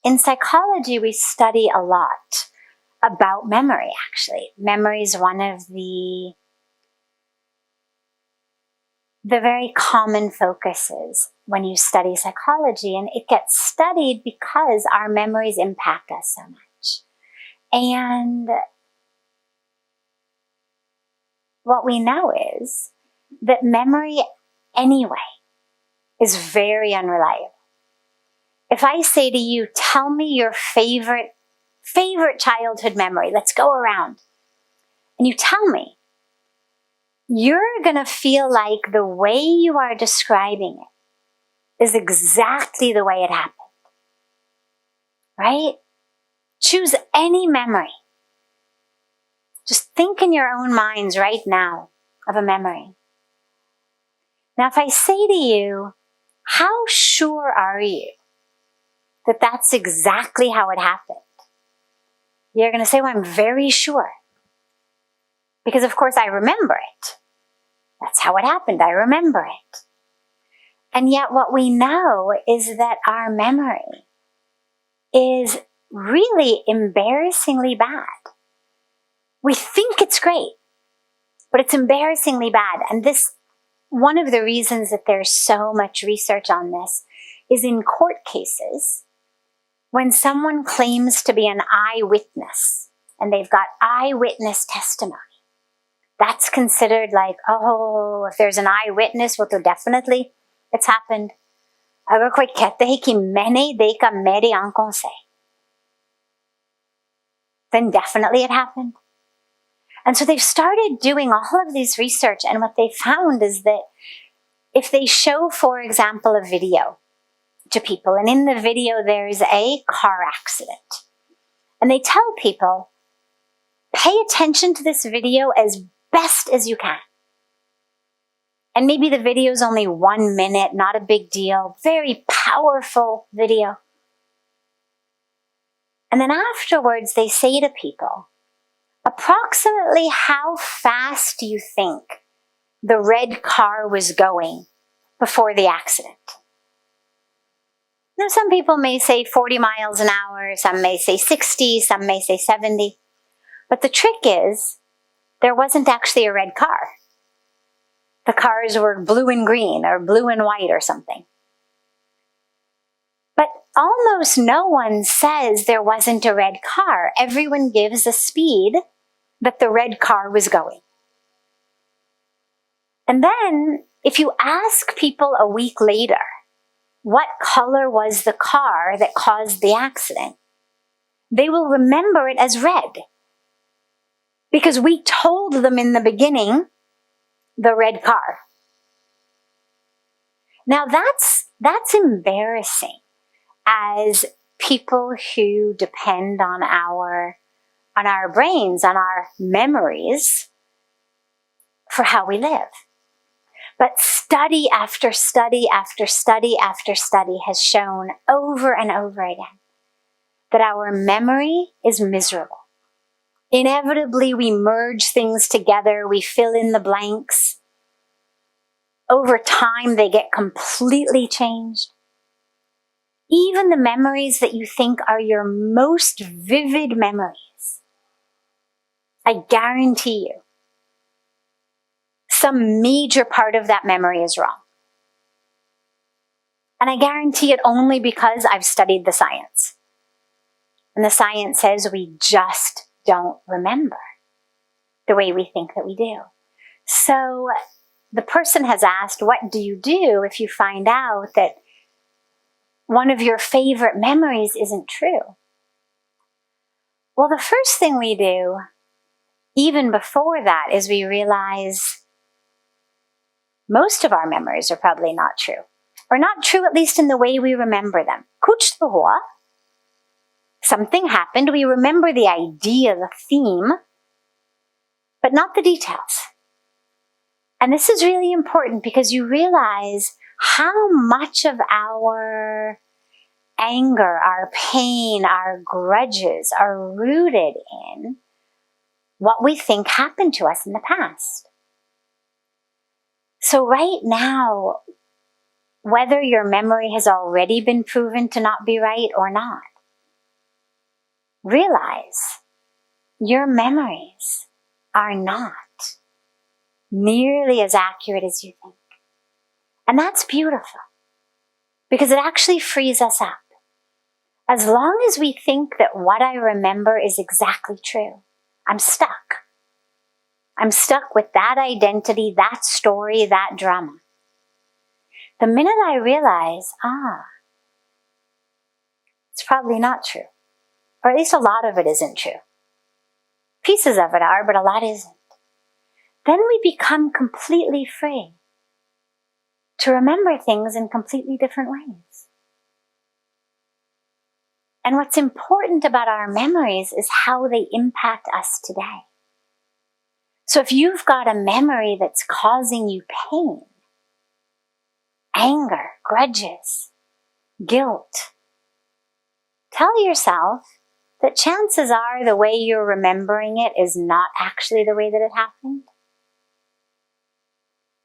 in psychology, we study a lot about memory, actually. Memory is one of the very common focuses when you study psychology, and it gets studied because our memories impact us so much. And what we know is that memory anyway is very unreliable. If I say to you, tell me your favorite childhood memory, let's go around, and you tell me, you're going to feel like the way you are describing it is exactly the way it happened, right? Choose any memory. Just think in your own minds right now of a memory. Now, if I say to you, how sure are you that that's exactly how it happened? You're going to say, well, I'm very sure. Because, of course, I remember it. That's how it happened. I remember it. And yet what we know is that our memory is really embarrassingly bad. We think it's great, but it's embarrassingly bad. And this, one of the reasons that there's so much research on this is in court cases, when someone claims to be an eyewitness and they've got eyewitness testimony, that's considered like, oh, if there's an eyewitness, well, definitely it's happened. Agar koi kehta hai ki maine dekha mere aankhon se, then definitely it happened. And so they've started doing all of these research, and what they found is that if they show, for example, a video to people, and in the video there's a car accident, and they tell people, pay attention to this video as best as you can. And maybe the video is only 1 minute, not a big deal, very powerful video. And then afterwards they say to people, approximately how fast do you think the red car was going before the accident? Now, some people may say 40 miles an hour, some may say 60, some may say 70. But the trick is, there wasn't actually a red car. The cars were blue and green or blue and white or something. But almost no one says there wasn't a red car. Everyone gives a speed that the red car was going. And then, if you ask people a week later, what color was the car that caused the accident, they will remember it as red. Because we told them in the beginning, the red car. Now that's embarrassing as people who depend on our brains, on our memories for how we live. But study after study after study after study has shown over and over again that our memory is miserable. Inevitably, we merge things together, we fill in the blanks. Over time, they get completely changed. Even the memories that you think are your most vivid memories, I guarantee you, some major part of that memory is wrong. And I guarantee it only because I've studied the science. And the science says we just don't remember the way we think that we do. So the person has asked, what do you do if you find out that one of your favorite memories isn't true? Well, the first thing we do, even before that, is we realize most of our memories are probably not true. Or not true, at least in the way we remember them. Kuch to hua. Something happened, we remember the idea, the theme, but not the details. And this is really important because you realize how much of our anger, our pain, our grudges are rooted in what we think happened to us in the past. So right now, whether your memory has already been proven to not be right or not, realize your memories are not nearly as accurate as you think. And that's beautiful, because it actually frees us up. As long as we think that what I remember is exactly true, I'm stuck. I'm stuck with that identity, that story, that drama. The minute I realize, it's probably not true, or at least a lot of it isn't true. Pieces of it are, but a lot isn't. Then we become completely free to remember things in completely different ways. And what's important about our memories is how they impact us today. So if you've got a memory that's causing you pain, anger, grudges, guilt, tell yourself that chances are the way you're remembering it is not actually the way that it happened.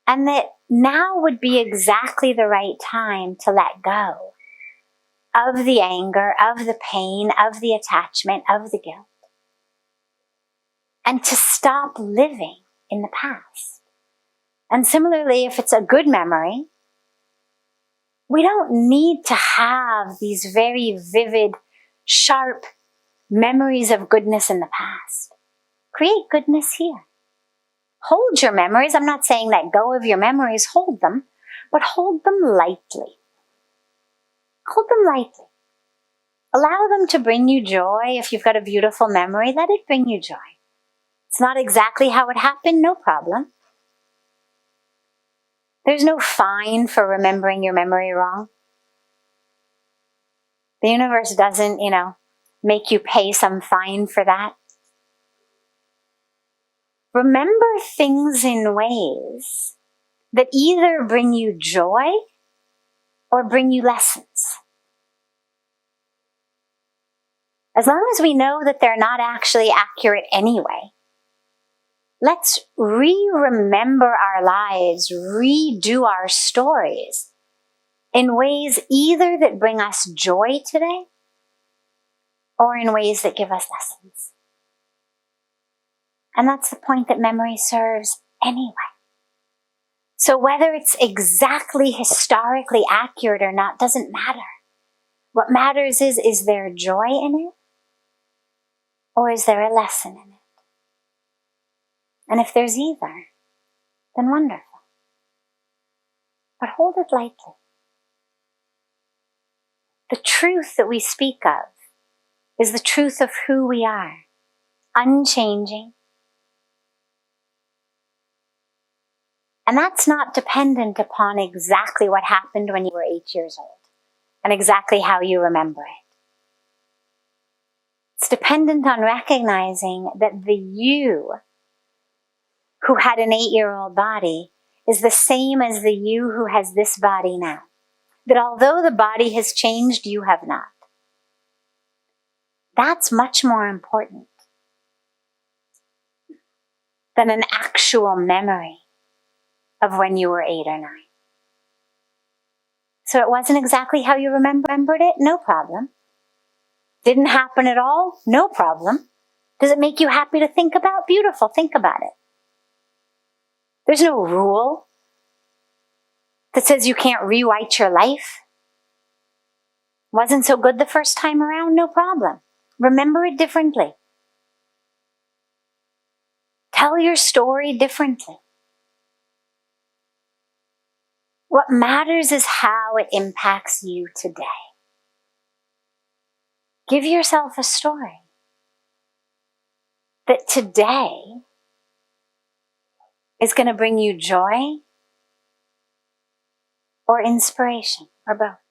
And that now would be exactly the right time to let go of the anger, of the pain, of the attachment, of the guilt. And to stop living in the past. And similarly, if it's a good memory, we don't need to have these very vivid, sharp memories of goodness in the past. Create goodness here. Hold your memories. I'm not saying let go of your memories. Hold them, but hold them lightly. Hold them lightly. Allow them to bring you joy. If you've got a beautiful memory, let it bring you joy. It's not exactly how it happened, no problem. There's no fine for remembering your memory wrong. The universe doesn't, make you pay some fine for that. Remember things in ways that either bring you joy or bring you lessons. As long as we know that they're not actually accurate anyway, let's remember our lives, redo our stories in ways either that bring us joy today or in ways that give us lessons. And that's the point that memory serves anyway. So whether it's exactly historically accurate or not doesn't matter. What matters is there joy in it? Or is there a lesson in it? And if there's either, then wonderful. But hold it lightly. The truth that we speak of is the truth of who we are, unchanging. And that's not dependent upon exactly what happened when you were 8 years old and exactly how you remember it. It's dependent on recognizing that the you who had an 8-year-old body is the same as the you who has this body now. That although the body has changed, you have not. That's much more important than an actual memory of when you were 8 or 9. So it wasn't exactly how you remembered it? No problem. Didn't happen at all? No problem. Does it make you happy to think about? Beautiful, think about it. There's no rule that says you can't rewrite your life. Wasn't so good the first time around? No problem. Remember it differently. Tell your story differently. What matters is how it impacts you today. Give yourself a story that today is going to bring you joy or inspiration or both.